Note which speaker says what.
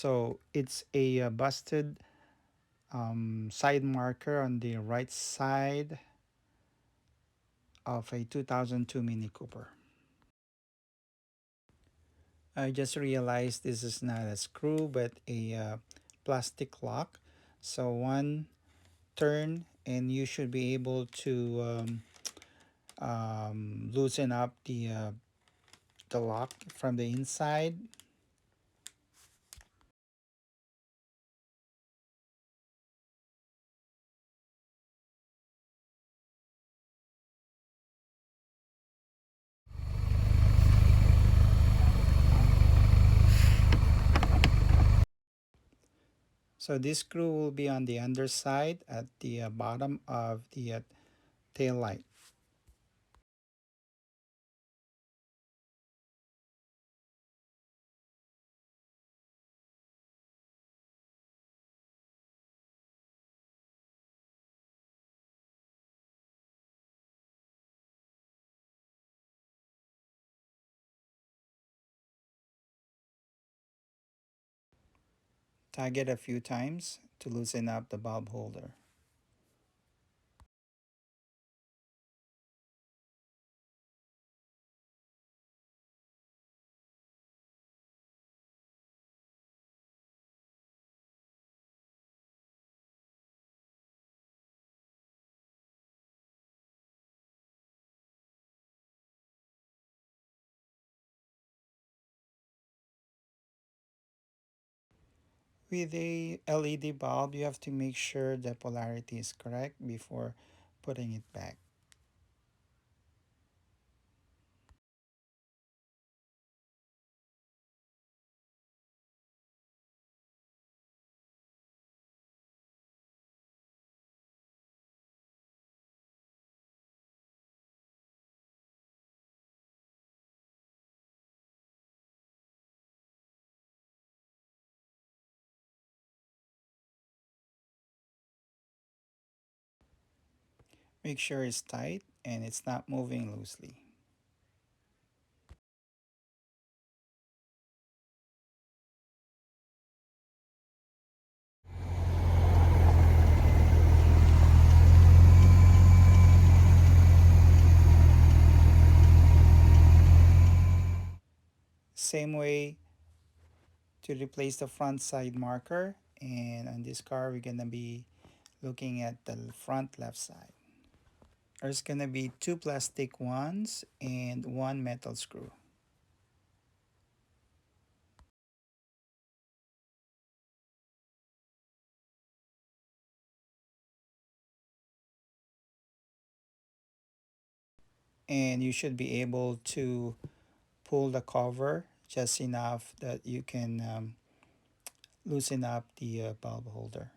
Speaker 1: So it's a busted side marker on the right side of a 2002 Mini Cooper. I just realized this is not a screw but a plastic lock. So one turn and you should be able to loosen up the lock from the inside. So this screw will be on the underside at the bottom of the tail light. Tag it a few times to loosen up the bulb holder. With a LED bulb, you have to make sure the polarity is correct before putting it back. Make sure it's tight and it's not moving loosely. Same way to replace the front side marker, and on this car we're gonna be looking at the front left side. There's gonna be two plastic ones and one metal screw. And you should be able to pull the cover just enough that you can loosen up the bulb holder.